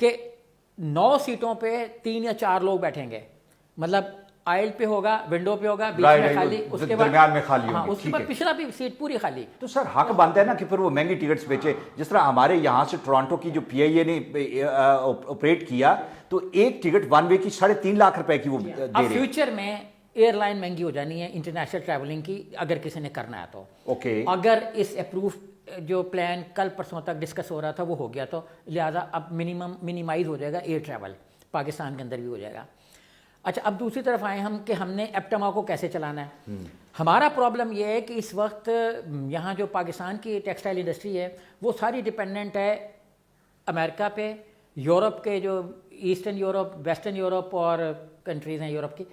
کہ 9 سیٹوں پہ 3 یا 4 لوگ بیٹھیں گے, مطلب آئل پہ ہوگا, ونڈو پہ ہوگا, بیچ میں خالی, اس کے بعد درمیان میں خالی ہاں, ہوگی. اس کے بعد پچھلا بھی سیٹ پوری خالی. تو سر حق بنتا ہے نا کہ پھر وہ مہنگی ٹکٹس بیچے, جس طرح ہمارے یہاں سے ٹورانٹو کی جو پی آئی اے نے آپریٹ کیا, تو ایک ٹکٹ ون وے کی 3.5 لاکھ روپے کی وہ دے اب رہے. فیوچر میں ایئر لائن مہنگی ہو جانی ہے انٹرنیشنل ٹریولنگ کی, اگر کسی نے کرنا ہے تو. اوکے, اگر اس اپروو جو پلان کل پرسوں تک ڈسکس ہو رہا تھا وہ ہو گیا, تو لہٰذا اب منیمائز ہو جائے گا ایئر ٹریول, پاکستان کے اندر بھی ہو جائے گا. اچھا, اب دوسری طرف آئے ہم کہ ہم نے ایپٹما کو کیسے چلانا ہے. ہمارا پرابلم یہ ہے کہ اس وقت یہاں جو پاکستان کی ٹیکسٹائل انڈسٹری ہے وہ ساری ڈپینڈنٹ ہے امریکہ پہ, یورپ کے جو ایسٹرن یورپ, ویسٹرن یورپ اور کنٹریز ہیں یورپ کی,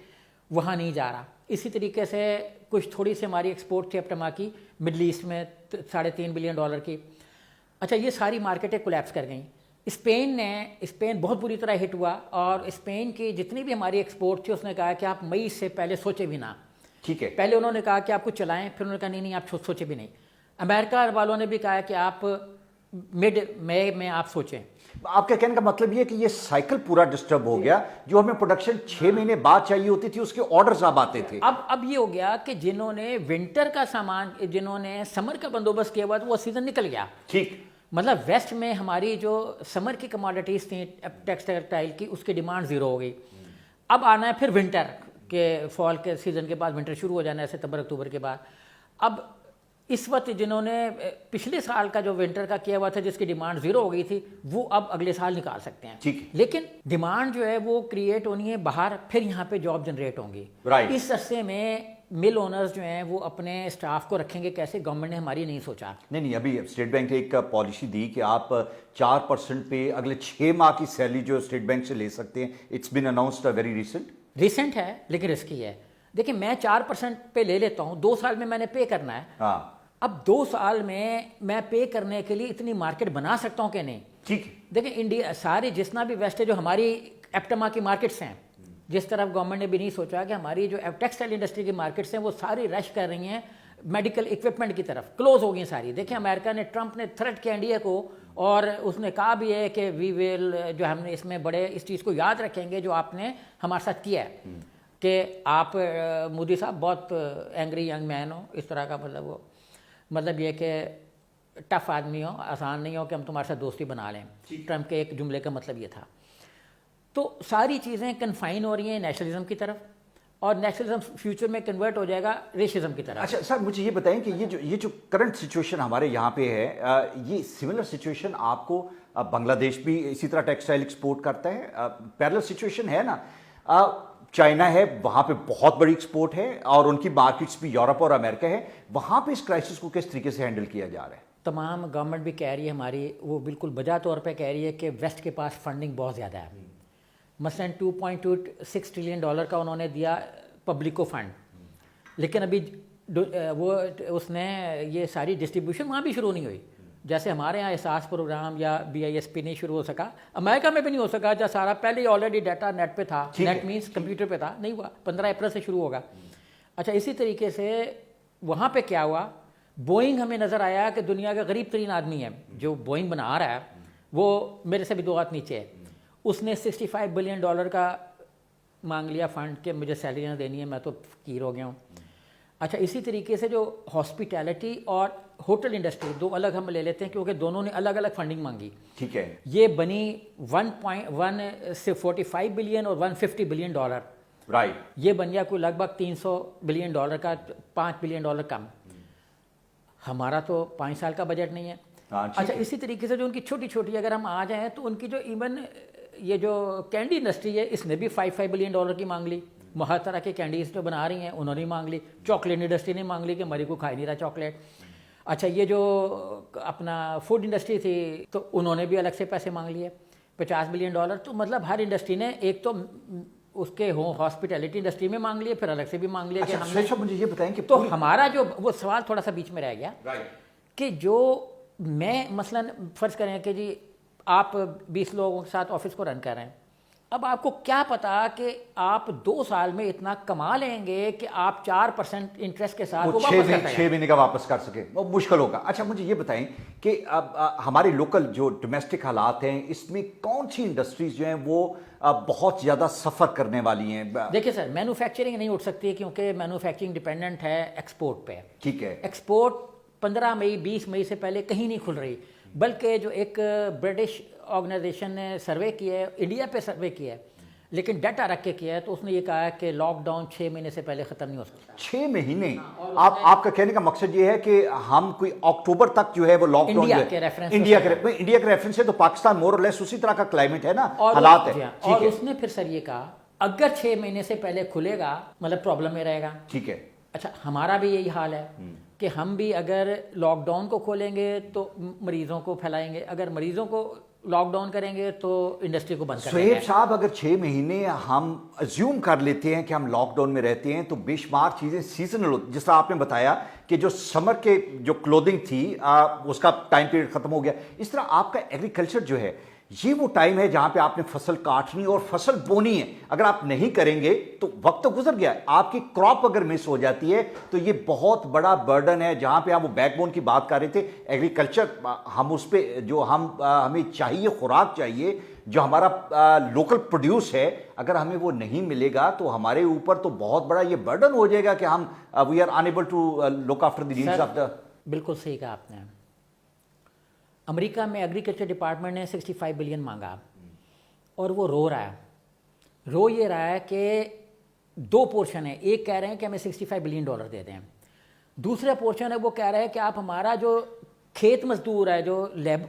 وہاں نہیں جا رہا. اسی طریقے سے کچھ تھوڑی سی ہماری ایکسپورٹ تھی ایپٹما کی مڈل ایسٹ میں $3.5 بلین کی. اچھا, یہ ساری مارکیٹیں کولیپس کر گئیں. اسپین بہت بری طرح ہٹ ہوا, اور اسپین کی جتنی بھی ہماری ایکسپورٹ تھی اس نے کہا کہ آپ مئی سے پہلے سوچے بھی نہ. ٹھیک ہے, پہلے انہوں نے کہا کہ آپ کچھ چلائیں, پھر انہوں نے کہا نہیں آپ سوچے بھی نہیں. امریکہ والوں نے بھی کہا کہ آپ مڈ مئی میں آپ سوچیں. آپ کے کہنے کا مطلب یہ ہے کہ یہ سائیکل پورا ڈسٹرب ہو گیا, جو ہمیں پروڈکشن 6 مہینے بعد چاہیے ہوتی تھی اس کے آرڈرز اب آتے تھے. اب یہ ہو گیا کہ جنہوں نے ونٹر کا سامان, جنہوں نے سمر کا بندوبست کیا ہوا تو وہ سیزن نکل گیا. ٹھیک, مطلب ویسٹ میں ہماری جو سمر کی کموڈیٹیز تھیں ٹیکسٹائل کی, اس کی ڈیمانڈ زیرو ہو گئی. اب آنا ہے پھر ونٹر کے, فال کے سیزن کے بعد ونٹر شروع ہو جانا ہے ستمبر اکتوبر کے بعد. اب اس وقت جنہوں نے پچھلے سال کا جو ونٹر کا کیا ہوا تھا جس کی ڈیمانڈ زیرو ہو گئی تھی, وہ اب اگلے سال نکال سکتے ہیں. ٹھیک, لیکن ڈیمانڈ جو ہے وہ کریٹ ہونی ہے باہر, پھر یہاں پہ جاب جنریٹ ہوں گی. اس عرصے میں مل اونرز جو ہیں وہ اپنے اسٹاف کو رکھیں گے کیسے, گورنمنٹ نے ہماری نہیں سوچا. نہیں, ابھی اسٹیٹ بینک نے ایک پالیسی دی کہ آپ 4% پہ اگلے 6 ماہ کی سیلری جو اسٹیٹ بینک سے لے سکتے ہیں. It's been announced very recent ہے لیکن رسکی ہے. دیکھیں, میں 4% پہ لے لیتا ہوں, 2 سال میں نے پے کرنا ہے. ہاں, اب 2 سال میں پے کرنے کے لیے اتنی مارکیٹ بنا سکتا ہوں کہ نہیں. ٹھیک, دیکھیں انڈیا ساری جتنا بھی ویسٹ ہے جو ہماری ایپٹما کی مارکیٹس ہیں, جس طرف گورنمنٹ نے بھی نہیں سوچا کہ ہماری جو ٹیکسٹائل انڈسٹری کی مارکیٹس ہیں وہ ساری رش کر رہی ہیں میڈیکل اکوپمنٹ کی طرف, کلوز ہو گئی ساری. دیکھیں امریکہ نے, ٹرمپ نے تھریٹ کیا انڈیا کو, اور اس نے کہا بھی ہے کہ وی ول, جو ہم نے اس میں بڑے اس چیز کو یاد رکھیں گے جو آپ نے ہمارے ساتھ کیا ہے, کہ آپ مودی صاحب بہت اینگری ینگ مین ہو, اس طرح کا مطلب یہ کہ ٹف آدمی ہو, آسان نہیں ہو کہ ہم تمہارے ساتھ دوستی بنا لیں. ٹرمپ کے ایک جملے کا مطلب یہ تھا. تو ساری چیزیں کنفائن ہو رہی ہیں نیشنلزم کی طرف, اور نیشنلزم فیوچر میں کنورٹ ہو جائے گا ریشزم کی طرف. اچھا سر, مجھے یہ بتائیں کہ یہ جو کرنٹ سچویشن ہمارے یہاں پہ ہے, یہ سملر سچویشن آپ کو بنگلہ دیش بھی اسی طرح ٹیکسٹائل ایکسپورٹ کرتا ہے, پیرلل سچویشن ہے نا. چائنا ہے, وہاں پہ بہت بڑی ایکسپورٹ ہے, اور ان کی مارکیٹس بھی یورپ اور امریکہ ہے. وہاں پہ اس کرائسس کو کس طریقے سے ہینڈل کیا جا رہا ہے؟ تمام گورنمنٹ بھی کہہ رہی ہے ہماری, وہ بالکل بجا طور پہ کہہ رہی ہے کہ ویسٹ کے پاس فنڈنگ بہت زیادہ ہے. مثلاً $2.26 ٹریلین کا انہوں نے دیا پبلک کو فنڈ, لیکن ابھی وہ اس نے یہ ساری ڈسٹریبیوشن وہاں بھی شروع نہیں ہوئی. جیسے ہمارے یہاں احساس پروگرام یا BISP نہیں شروع ہو سکا, امریکہ میں بھی نہیں ہو سکا, جہاں سارا پہلے ہی آلریڈی ڈیٹا نیٹ پہ تھا, نیٹ مینس کمپیوٹر پہ تھا, نہیں ہوا. 15 اپریل سے شروع ہوگا. اچھا, اسی طریقے سے وہاں پہ کیا ہوا, بوئنگ ہمیں نظر آیا کہ دنیا کا غریب ترین آدمی ہے جو بوئنگ بنا رہا ہے, وہ میرے سے بھی 2 ہاتھ نیچے ہے. اس نے $65 بلین کا مانگ لیا فنڈ کہ مجھے سیلریاں دینی ہے, میں تو فقیر ہو گیا ہوں. اچھا, اسی طریقے سے جو ہاسپٹیلٹی اور ہوٹل انڈسٹری, 2 الگ ہم لے لیتے ہیں کیونکہ دونوں نے الگ الگ فنڈنگ مانگی. ٹھیک ہے, یہ بنی 1.45 بلین اور $150 بلین. رائٹ, یہ بن گیا کوئی لگ بھگ $300 بلین کا, $5 بلین کم. ہمارا تو 5 سال کا بجٹ نہیں ہے. اچھا, اسی طریقے سے جو ان کی چھوٹی چھوٹی اگر ہم آ جائیں تو ان کی جو ایون یہ جو کینڈی انڈسٹری ہے, اس نے بھی $5 بلین کی مانگ لی. ہر طرح کے کینڈیز جو بنا رہی ہیں انہوں نے مانگ لی. چاکلیٹ انڈسٹری نے مانگ لی کہ ہماری کو کھائی نہیں رہا چاکلیٹ. اچھا, یہ جو اپنا فوڈ انڈسٹری تھی تو انہوں نے بھی الگ سے پیسے مانگ لیے $50 بلین. تو مطلب ہر انڈسٹری نے ایک تو اس کے ہاسپٹیلٹی انڈسٹری میں مانگ لیے, پھر الگ سے بھی مانگ لیا. اچھا, مجھے یہ بتائیں کہ تو ہمارا جو وہ سوال تھوڑا سا بیچ میں رہ گیا کہ جو میں مثلاً فرض کریں کہ جی آپ 20 لوگوں کے ساتھ آفس کو رن کر رہے ہیں, اب آپ کو کیا پتا کہ آپ 2 سال میں اتنا کما لیں گے کہ آپ 4% انٹرسٹ کے ساتھ وہ واپس کر چھ مہینے کا واپس کر سکے، وہ مشکل ہوگا۔ اچھا مجھے یہ بتائیں کہ اب ہمارے لوکل جو ڈومیسٹک حالات ہیں اس میں کون سی انڈسٹریز جو ہیں وہ بہت زیادہ سفر کرنے والی ہیں؟ دیکھیں سر، مینوفیکچرنگ نہیں اٹھ سکتی کیونکہ مینوفیکچرنگ ڈپینڈنٹ ہے ایکسپورٹ پہ۔ ٹھیک ہے، ایکسپورٹ 15 مئی 20 مئی سے پہلے کہیں نہیں کھل رہی، بلکہ جو ایک برٹش آرگنائزیشن نے سروے کیا ہے، انڈیا پہ سروے کیا ہے لیکن ڈیٹا رکھ کے کیا ہے، تو اس نے یہ کہا ہے کہ لاک ڈاؤن 6 مہینے سے پہلے ختم نہیں ہو سکتا۔ 6 مہینے؟ آپ کا کہنے کا مقصد یہ ہے کہ ہم کوئی اکتوبر تک جو ہے وہ لاک ڈاؤن، انڈیا کے ریفرنس، انڈیا کے ریفرنس سے تو پاکستان مور اور لیس اسی طرح کا کلائمیٹ ہے نا، حالات ہے۔ اور اس نے پھر سر یہ کہا اگر 6 مہینے سے پہلے کھلے گا مطلب پرابلم میں رہے گا۔ ٹھیک ہے، اچھا ہمارا بھی یہی حال ہے کہ ہم بھی اگر لاک ڈاؤن کو کھولیں گے تو مریضوں کو پھیلائیں گے، اگر مریضوں کو لاک ڈاؤن کریں گے تو انڈسٹری کو بند کریں گے۔ سہیب صاحب اگر 6 مہینے ہم ازیوم کر لیتے ہیں کہ ہم لاک ڈاؤن میں رہتے ہیں تو بے شمار چیزیں سیزنل ہوتی، جس طرح آپ نے بتایا کہ جو سمر کے جو کلودنگ تھی اس کا ٹائم پیریڈ ختم ہو گیا، اس طرح آپ کا ایگریکلچر جو ہے یہ وہ ٹائم ہے جہاں پہ آپ نے فصل کاٹنی اور فصل بونی ہے۔ اگر آپ نہیں کریں گے تو وقت تو گزر گیا، آپ کی کراپ اگر مس ہو جاتی ہے تو یہ بہت بڑا برڈن ہے۔ جہاں پہ آپ وہ بیک بون کی بات کر رہے تھے، ایگریکلچر، ہم اس پہ جو ہمیں چاہیے، خوراک چاہیے جو ہمارا لوکل پروڈیوس ہے، اگر ہمیں وہ نہیں ملے گا تو ہمارے اوپر تو بہت بڑا یہ برڈن ہو جائے گا کہ ہم we are enable to look after the needs of the. بالکل صحیح کہا آپ نے۔ امریکہ میں ایگریکلچر ڈپارٹمنٹ نے 65 بلین مانگا اور وہ رو رہا ہے، رو یہ رہا ہے کہ 2 پورشن ہیں، ایک کہہ رہے ہیں کہ ہمیں $65 بلین دے دیں، دوسرا پورشن ہے وہ کہہ رہا ہے کہ آپ ہمارا جو کھیت مزدور ہے، جو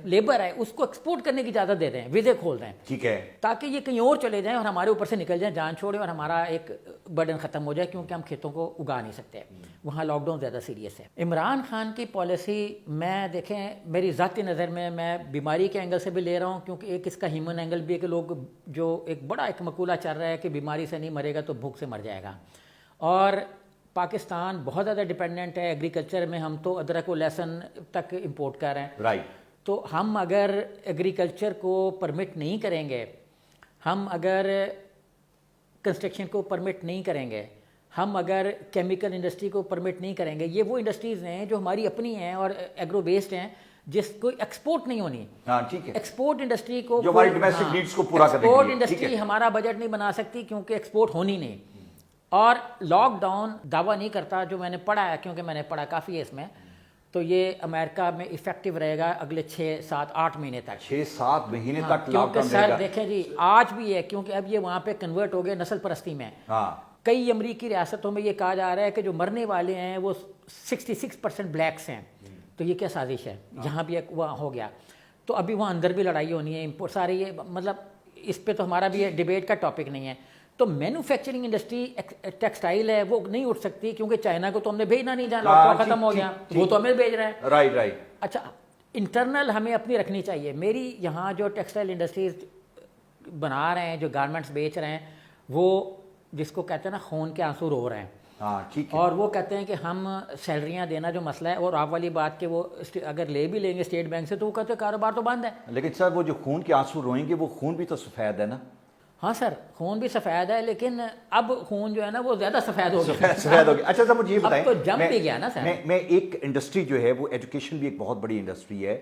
لیبر ہے، اس کو ایکسپورٹ کرنے کی اجازت دے دیں، ویزے کھول دیں، ٹھیک ہے، تاکہ یہ کہیں اور چلے جائیں اور ہمارے اوپر سے نکل جائیں، جان چھوڑیں اور ہمارا ایک برڈن ختم ہو جائے، کیونکہ ہم کھیتوں کو اگا نہیں سکتے۔ وہاں لاک ڈاؤن زیادہ سیریس ہے۔ عمران خان کی پالیسی میں دیکھیں، میری ذاتی نظر میں بیماری کے اینگل سے بھی لے رہا ہوں، کیونکہ ایک اس کا ہیومن اینگل بھی ہے کہ لوگ جو ایک بڑا ایک مقولہ چل رہا ہے کہ بیماری سے نہیں مرے گا تو بھوک سے مر جائے گا، اور پاکستان بہت زیادہ ڈیپینڈنٹ ہے ایگریکلچر میں، ہم تو ادرک و لہسن تک امپورٹ کر رہے ہیں، رائٹ۔ تو ہم اگر ایگریکلچر کو پرمٹ نہیں کریں گے، ہم اگر کنسٹرکشن کو پرمٹ نہیں کریں گے، ہم اگر کیمیکل انڈسٹری کو پرمٹ نہیں کریں گے، یہ وہ انڈسٹریز ہیں جو ہماری اپنی ہیں اور ایگرو بیسڈ ہیں، جس کو ایکسپورٹ نہیں ہونی۔ ہاں ٹھیک ہے، ایکسپورٹ انڈسٹری کو جو ہماری ڈومیسٹک نیڈز کو پورا کرنے کے لیے، ایکسپورٹ انڈسٹری ہمارا بجٹ نہیں بنا سکتی کیونکہ ایکسپورٹ ہونی نہیں۔ اور لاک ڈاؤن دعویٰ نہیں کرتا، جو میں نے پڑھا ہے، کیونکہ میں نے پڑھا کافی ہے اس میں، تو یہ امریکہ میں افیکٹو رہے گا اگلے 6 7 8 مہینے تک، 6 7 مہینے تک لاک کیونکہ ڈاؤن رہے سر گا۔ دیکھیں جی آج بھی ہے، کیونکہ اب یہ وہاں پہ کنورٹ ہو گئے نسل پرستی میں۔ ہاں، کئی امریکی ریاستوں میں یہ کہا جا رہا ہے کہ جو مرنے والے ہیں وہ 66% بلیکس ہیں، تو یہ کیا سازش ہے؟ یہاں بھی ایک وہاں ہو گیا، تو ابھی وہاں اندر بھی لڑائی ہونی ہے، امپورٹ سارے، یہ مطلب اس پہ تو ہمارا بھی ڈیبیٹ کا ٹاپک نہیں ہے۔ تو مینوفیکچرنگ انڈسٹری ٹیکسٹائل ہے وہ نہیں اٹھ سکتی، کیونکہ چائنا کو تو ہم نے بھیجنا نہیں، جہاں لاک ڈاؤن ختم ہو گیا وہ تو ہمیں بھیج رہا ہے۔ Right right. اچھا انٹرنل ہمیں اپنی رکھنی چاہیے۔ میری یہاں جو ٹیکسٹائل انڈسٹریز بنا رہے ہیں، جو گارمنٹس بیچ رہے ہیں، وہ جس کو کہتے ہیں نا خون کے آنسو رو رہے ہیں، ہاں ٹھیک ہے، اور وہ کہتے ہیں کہ ہم سیلریاں دینا جو مسئلہ ہے، اور آپ والی بات کہ وہ اگر لے بھی لیں گے اسٹیٹ بینک سے تو وہ کہتے ہیں کاروبار تو بند ہے۔ لیکن سر وہ جو خون کے آنسو روئیں گے وہ خون بھی تو سفید ہے نا؟ ہاں سر خون بھی سفید ہے، لیکن اب خون جو ہے نا وہ زیادہ سفید ہو گیا، سفید ہو گیا۔ اچھا سر مجھے یہ بتائیں، اب تو جم بھی گیا نا سر۔ میں ایک انڈسٹری جو ہے وہ ایجوکیشن بھی ایک بہت بڑی انڈسٹری ہے۔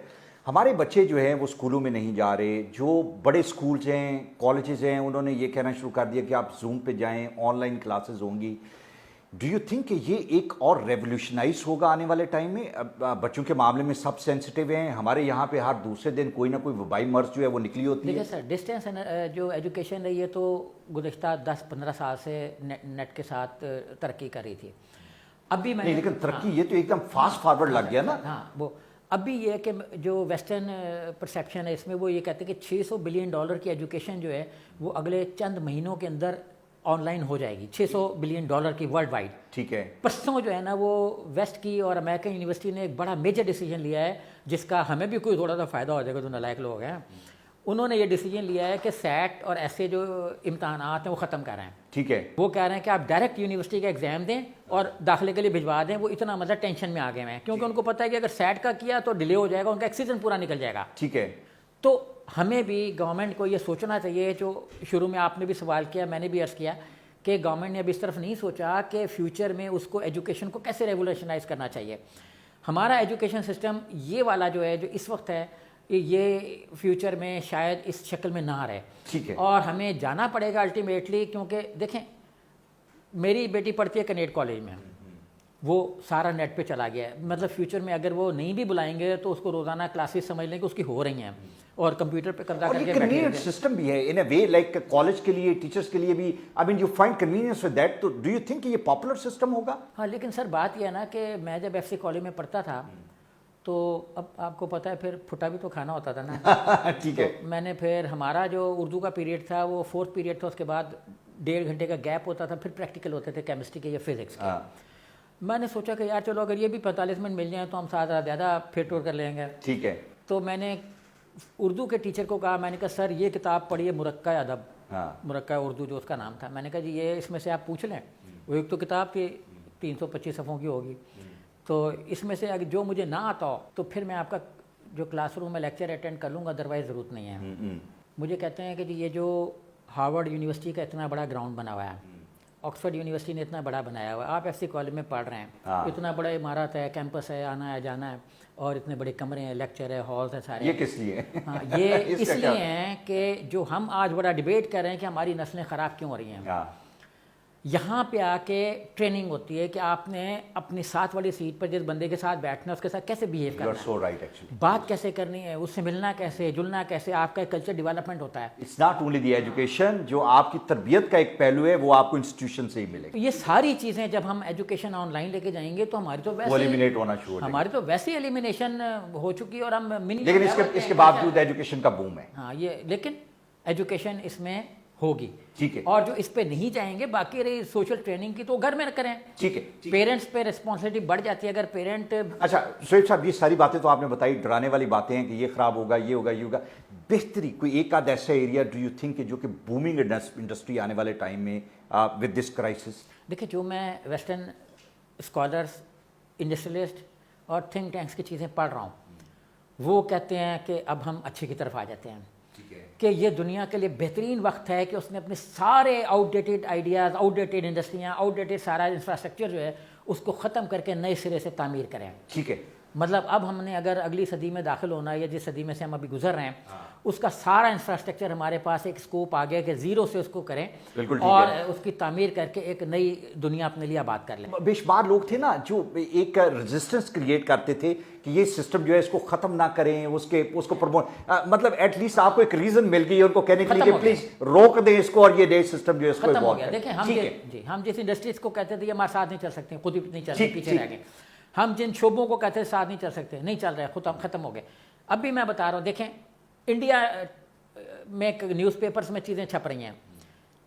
ہمارے بچے جو ہیں وہ اسکولوں میں نہیں جا رہے، جو بڑے اسکولز ہیں، کالجز ہیں، انہوں نے یہ کہنا شروع کر دیا کہ آپ زوم پہ جائیں، آن لائن کلاسز ہوں گی۔ ڈو یو تھنک کہ یہ ایک اور ریولیوشنائز ہوگا آنے والے ٹائم میں؟ بچوں کے معاملے میں سب سینسٹیو ہیں، ہمارے یہاں پہ ہر دوسرے دن کوئی نہ کوئی وبائی مرض جو ہے وہ نکلی ہوتی ہے۔ دیکھیں سر ڈسٹینس جو ایجوکیشن ہے یہ تو گزشتہ 10-15 سال سے نیٹ کے ساتھ ترقی کر رہی تھی، اب بھی میں نہیں لیکن ترقی یہ تو ایک دم فاسٹ فارورڈ لگ گیا نا۔ ہاں وہ اب بھی یہ ہے کہ جو ویسٹرن پرسیپشن ہے اس میں وہ یہ کہتے ہیں کہ $600 بلین کی ایجوکیشن جو ہے وہ اگلے چند مہینوں کے اندر آن لائن ہو جائے گی، $600 بلین کی ورلڈ وائڈ۔ ٹھیک ہے، پرسوں جو ہے نا وہ ویسٹ کی اور امریکن یونیورسٹی نے ایک بڑا میجر ڈیسیجن لیا ہے، جس کا ہمیں بھی کوئی تھوڑا سا فائدہ ہو جائے گا، جو نالائق لوگ ہیں۔ انہوں نے یہ ڈیسیجن لیا ہے کہ سیٹ اور ایسے جو امتحانات ہیں وہ ختم کر رہے ہیں۔ ٹھیک ہے، وہ کہہ رہے ہیں کہ آپ ڈائریکٹ یونیورسٹی کا ایگزام دیں اور داخلے کے لیے بھجوا دیں۔ وہ اتنا مطلب ٹینشن میں آ گئے ہیں، کیونکہ ان کو پتہ ہے کہ اگر سیٹ کا کیا تو ڈیلے ہو جائے گا، ان کا ایک سیزن پورا نکل جائے گا۔ ٹھیک ہے، تو ہمیں بھی گورنمنٹ کو یہ سوچنا چاہیے، جو شروع میں آپ نے بھی سوال کیا، میں نے بھی عرض کیا کہ گورنمنٹ نے اب اس طرف نہیں سوچا کہ فیوچر میں اس کو ایجوکیشن کو کیسے ریولیوشنائز کرنا چاہیے. ہمارا ایجوکیشن سسٹم یہ والا جو ہے، جو اس وقت ہے، یہ فیوچر میں شاید اس شکل میں نہ رہے. ٹھیک ہے. اور ہمیں جانا پڑے گا الٹیمیٹلی، کیونکہ دیکھیں میری بیٹی پڑھتی ہے کنیڈ کالج میں، وہ سارا نیٹ پہ چلا گیا ہے. مطلب فیوچر میں اگر وہ نہیں بھی بلائیں گے تو اس کو روزانہ کلاسز سمجھ لیں کہ اس کی ہو رہی ہیں، اور کمپیوٹر پہ قبضہ اور کر یہ کے بیٹھے کنوینئنٹ رہتے ہیں. سسٹم بھی ہے ان اے وے، لائک کالج کے لیے، ٹیچرس کے لیے بھی. I mean you find convenience with that. تو ڈو یو تھنک کہ یہ پاپولر سسٹم ہوگا؟ ہاں لیکن سر بات یہ ہے نا کہ میں جب ایف سی کالج میں پڑھتا تھا تو اب آپ کو پتہ ہے پھر پھٹا بھی تو کھانا ہوتا تھا نا. ٹھیک ہے. میں نے پھر ہمارا جو اردو کا پیریڈ تھا وہ 4تھ پیریڈ تھا، اس کے بعد 1.5 گھنٹے کا گیپ ہوتا تھا، پھر پریکٹیکل ہوتے تھے کیمسٹری کے یا فزکس کے. میں نے سوچا کہ یار چلو اگر یہ بھی 45 منٹ مل جائیں تو ہم ساتھ زیادہ پھر ٹور کر لیں گے. ٹھیک ہے. تو میں نے اردو کے ٹیچر کو کہا، میں نے کہا سر یہ کتاب پڑھیے مرقع ادب، مرقع اردو جو اس کا نام تھا. میں نے کہا جی یہ اس میں سے آپ پوچھ لیں. وہ ایک تو کتاب تھی 325 صفحوں کی ہوگی، تو اس میں سے اگر جو مجھے نہ آتا ہو تو پھر میں آپ کا جو کلاس روم میں لیکچر اٹینڈ کر لوں گا، ادروائز ضرورت نہیں ہے. مجھے کہتے ہیں کہ جی یہ جو ہارورڈ یونیورسٹی کا اتنا بڑا گراؤنڈ بنا ہوا ہے، آکسفورڈ یونیورسٹی نے اتنا بڑا بنایا ہوا ہے، آپ ایف سی کالج میں پڑھ رہے ہیں، اتنا بڑا عمارت ہے، کیمپس ہے، آنا ہے جانا ہے، اور اتنے بڑے کمرے ہیں، لیکچر ہے، ہالز ہیں سارے. یہ کس لیے؟ ہاں یہ اس لیے ہیں کہ جو ہم آج بڑا ڈیبیٹ کر رہے ہیں کہ ہماری نسلیں خراب کیوں ہو رہی ہیں، یہاں پہ آ کے ٹریننگ ہوتی ہے کہ آپ نے اپنی ساتھ والی سیٹ پر جس بندے کے ساتھ بیٹھنا ہے اس کے ساتھ کیسے بیہیو کرنا ہے، بات کیسے کرنی ہے، اس سے ملنا کیسے، جلنا کیسے، آپ کا ایک کلچر ڈیولپمنٹ ہوتا ہے. It's not only the education, جو آپ کی تربیت کا ایک پہلو ہے وہ آپ کو انسٹیٹیوشن سے ہی ملے گا. یہ ساری چیزیں جب ہم ایجوکیشن آن لائن لے کے جائیں گے تو ہماری تو ویسے ایلیمینیٹ ہونا شروع ہو ہماری تو ویسے ایلیمینیشن ہو چکی ہے، اور ہم لیکن اس کے باوجود ایجوکیشن کا بوم ہے. ہاں یہ لیکن ایجوکیشن اس میں ہوگی. ٹھیک ہے. اور جو اس پہ نہیں جائیں گے، باقی رہی سوشل ٹریننگ کی تو گھر میں کریں. ٹھیک ہے. پیرنٹس پہ رسپانسبلٹی بڑھ جاتی ہے اگر پیرنٹ. اچھا شعیب صاحب، یہ ساری باتیں تو آپ نے بتائی، ڈرانے والی باتیں ہیں کہ یہ خراب ہوگا، یہ ہوگا، یہ ہوگا. بہتری کوئی ایک آدھ ایسا ایریا ڈو یو تھنک کہ جو کہ بومنگ انڈسٹری آنے والے ٹائم میں ود دس کرائسس؟ دیکھیں جو میں ویسٹرن اسکالرس، انڈسٹریلسٹ اور تھنک ٹینکس کی چیزیں پڑھ رہا ہوں، وہ کہتے ہیں کہ اب ہم اچھے کی طرف آ جاتے ہیں، کہ یہ دنیا کے لیے بہترین وقت ہے کہ اس نے اپنے سارے outdated ideas, outdated انڈسٹریاں، آؤٹ ڈیٹڈ سارا انفراسٹرکچر جو ہے اس کو ختم کر کے نئے سرے سے تعمیر کریں. ٹھیک ہے. مطلب اب ہم نے اگر اگلی صدی میں داخل ہونا ہے، یا جس صدی میں سے ہم ابھی گزر رہے ہیں، اس کا سارا انفراسٹرکچر ہمارے پاس ایک اسکوپ آ گیا کہ زیرو سے اس کو کریں اور اس کی تعمیر کر کے ایک نئی دنیا اپنے لیے آباد کر لیں. بے شمار لوگ تھے نا جو ایک ریزسٹنس کریٹ کرتے تھے کہ یہ سسٹم جو ہے اس کو ختم نہ کریں، اس کو پروموٹ، مطلب ایٹ لیسٹ آپ کو ایک ریزن مل گئی ان کو کہنے کے لیے کہ پلیز روک دیں اس کو، اور یہ نئے سسٹم جو ہے اس کو ختم ہو گیا. دیکھیں ہم جس انڈسٹریز کو کہتے تھے یہ ہمارے ساتھ نہیں چل سکتے، خود ہی نہیں چل رہے، پیچھے رہ گئے. ہم جن شعبوں کو کہتے ہیں ساتھ نہیں چل سکتے، نہیں چل رہے، ختم ہو گئے. اب بھی میں بتا رہا ہوں، دیکھیں انڈیا میں نیوز پیپرز میں چیزیں چھپ رہی ہیں،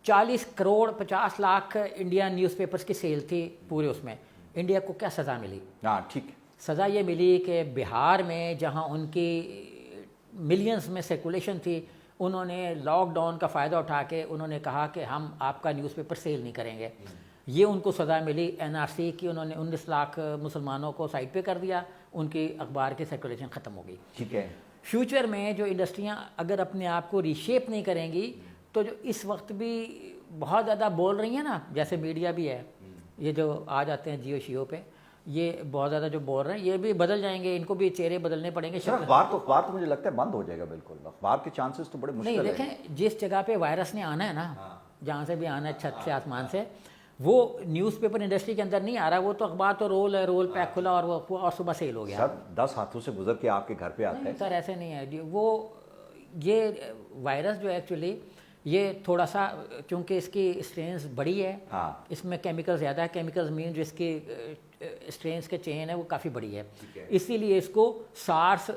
40 crore 50 lakh India news papers کی سیل تھی پورے اس میں. انڈیا کو کیا سزا ملی؟ ہاں ٹھیک. سزا یہ ملی کہ بہار میں جہاں ان کی ملینز میں سرکولیشن تھی، انہوں نے لاک ڈاؤن کا فائدہ اٹھا کے انہوں نے کہا کہ ہم آپ کا نیوز پیپر سیل نہیں کریں گے. یہ ان کو سزا ملی. این آر سی کی انہوں نے 19 لاکھ مسلمانوں کو سائڈ پہ کر دیا، ان کی اخبار کی سرکولیشن ختم ہو گئی. ٹھیک ہے. فیوچر میں جو انڈسٹریاں اگر اپنے آپ کو ریشیپ نہیں کریں گی تو جو اس وقت بھی بہت زیادہ بول رہی ہیں نا، جیسے میڈیا بھی ہے، یہ جو آ جاتے ہیں جیو شیو پہ، یہ بہت زیادہ جو بول رہے ہیں یہ بھی بدل جائیں گے، ان کو بھی چہرے بدلنے پڑیں گے. اخبار تو مجھے لگتا ہے بند ہو جائے گا بالکل، اخبار کے چانسز تو بڑے مشکل ہیں. نہیں دیکھیں جس جگہ پہ وائرس نے آنا ہے نا، جہاں سے بھی آنا ہے، چھت سے، آسمان سے، وہ نیوز پیپر انڈسٹری کے اندر نہیں آ رہا. وہ تو اخبار تو رول پیک کھلا اور وہ اور صبح سیل ہو گیا. سر 10 ہاتھوں سے گزر کے آپ کے گھر پہ آتے ہیں. سر ایسے نہیں ہے. وہ یہ وائرس جو ہے ایکچولی یہ تھوڑا سا چونکہ اس کی اسٹرینس بڑی ہے، اس میں کیمیکل زیادہ ہے، کیمیکلز مین جو اس کی اسٹرینس کے چین ہے وہ کافی بڑی ہے، اسی لیے اس کو سارس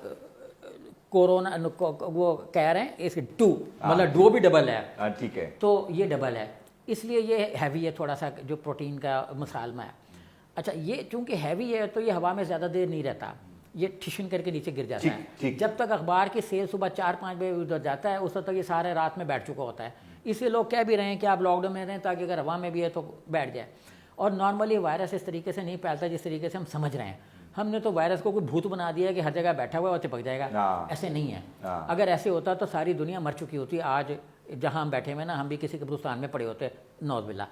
کورونا وہ کہہ رہے ہیں، اس 2 مطلب 2 بھی ڈبل ہے. ٹھیک ہے. تو یہ ڈبل ہے، اس لیے یہ ہیوی ہے تھوڑا سا جو پروٹین کا مسالمہ ہے. اچھا یہ چونکہ ہیوی ہے تو یہ ہوا میں زیادہ دیر نہیں رہتا، یہ ٹھشن کر کے نیچے گر جاتا ہے. جب تک اخبار کی سیل صبح 4-5 بجے ادھر جاتا ہے اس وقت تک یہ سارے رات میں بیٹھ چکا ہوتا ہے. اس لیے لوگ کہہ بھی رہے ہیں کہ آپ لاک ڈاؤن میں رہیں تاکہ اگر ہوا میں بھی ہے تو بیٹھ جائے. اور نارملی وائرس اس طریقے سے نہیں پھیلتا جس طریقے سے ہم سمجھ رہے ہیں. ہم نے تو وائرس کو کوئی بھوت بنا دیا ہے کہ ہر جگہ بیٹھا ہوا ہے اور چپک جائے گا. ایسے نہیں ہے. اگر ایسے ہوتا تو ساری دنیا مر چکی ہوتی. آج جہاں ہم بیٹھے ہوئے نا ہم بھی کسی قبرستان میں پڑے ہوتے نعوذ باللہ.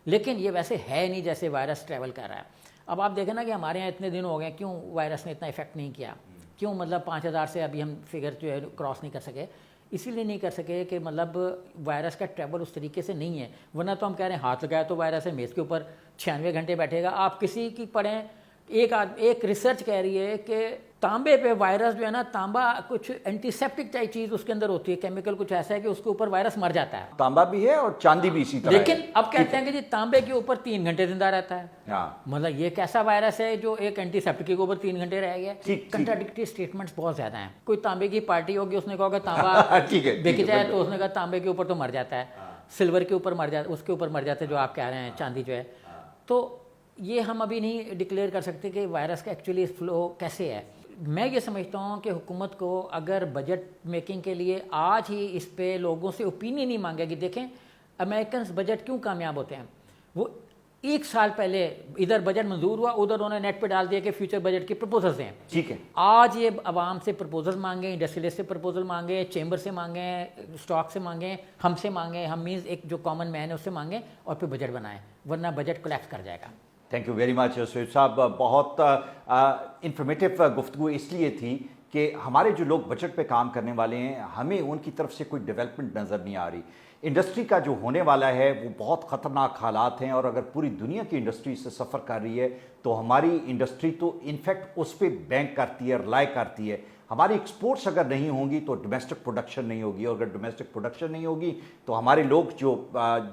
لیکن یہ ویسے ہے نہیں جیسے وائرس ٹریول کر رہا ہے. اب آپ دیکھیں نا کہ ہمارے یہاں اتنے دن ہو گئے, کیوں وائرس نے اتنا افیکٹ نہیں کیا, کیوں مطلب 5000 سے ابھی ہم فگر جو ہے کراس نہیں کر سکے. اسی لیے نہیں کر سکے کہ مطلب وائرس کا ٹریول اس طریقے سے نہیں ہے. ورنہ تو ہم کہہ رہے ہیں ہاتھ لگایا تو وائرس ہے, میز کے اوپر 96 گھنٹے بیٹھے گا. آپ کسی کی پڑھیں, ایک ریسرچ کہہ رہی ہے کہ تانبے پہ وائرس جو ہے نا, تانبا کچھ اینٹی سیپٹک ٹائپ چیز اس کے اندر ہوتی ہے, کیمیکل کچھ ایسا ہے کہ اس کے اوپر وائرس مر جاتا ہے. تانبا بھی ہے اور چاندی بھی اسی طرح ہے. لیکن اب کہتے ہیں کہ جی تانبے کے اوپر 3 گھنٹے زندہ رہتا ہے. مطلب یہ کیسا وائرس ہے جو ایک اینٹی سیپٹک کے اوپر 3 گھنٹے رہ گیا. کنٹراڈکٹری اسٹیٹمنٹس بہت زیادہ ہیں. کوئی تانبے کی پارٹی ہوگی, اس نے کہا کہ تانبا بیک جائے تو اس نے کہا تانبے کے اوپر تو مر جاتا ہے, سلور کے اوپر مر جاتا, اس کے اوپر مر جاتا ہے جو آپ کہہ رہے ہیں چاندی جو ہے. تو یہ ہم ابھی نہیں ڈکلیئر کر سکتے کہ وائرس کا ایکچولی فلو کیسے ہے. میں یہ سمجھتا ہوں کہ حکومت کو اگر بجٹ میکنگ کے لیے آج ہی اس پہ لوگوں سے اوپینین نہیں مانگے گی. دیکھیں امریکنز بجٹ کیوں کامیاب ہوتے ہیں, وہ 1 سال پہلے ادھر بجٹ منظور ہوا, ادھر انہوں نے نیٹ پہ ڈال دیا کہ فیوچر بجٹ کے پرپوزلز ہیں. ٹھیک ہے, آج یہ عوام سے پرپوزل مانگیں, انڈسٹریلسٹ سے پرپوزل مانگیں, چیمبر سے مانگیں, اسٹاک سے مانگیں, ہم سے مانگیں, ہم مینز ایک جو کامن مین ہے اس سے مانگیں, اور پھر بجٹ بنائیں, ورنہ بجٹ کولیپس کر جائے گا. Thank you very much Sohail صاحب. بہت انفارمیٹیو گفتگو اس لیے تھی کہ ہمارے جو لوگ بجٹ پہ کام کرنے والے ہیں, ہمیں ان کی طرف سے کوئی ڈیولپمنٹ نظر نہیں آ رہی. انڈسٹری کا جو ہونے والا ہے وہ بہت خطرناک حالات ہیں, اور اگر پوری دنیا کی انڈسٹری سے سفر کر رہی ہے تو ہماری انڈسٹری تو انفیکٹ اس پہ بینک کرتی ہے, رلائی کرتی ہے. ہماری ایکسپورٹس اگر نہیں ہوں گی تو ڈومیسٹک پروڈکشن نہیں ہوگی, اور اگر ڈومیسٹک پروڈکشن نہیں ہوگی تو ہمارے لوگ جو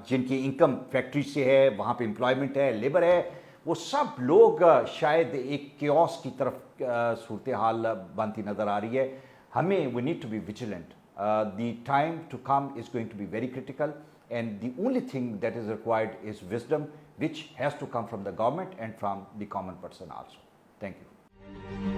جن کی انکم فیکٹری سے ہے, وہاں پہ امپلائمنٹ ہے, لیبر ہے, وہ سب لوگ شاید ایک کیوس کی طرف صورتحال بنتی نظر آ رہی ہے. ہمیں we need to be vigilant. The time to come is going to be very critical, and the only thing that is required is wisdom which has to come from the government and from the common person also. Thank you.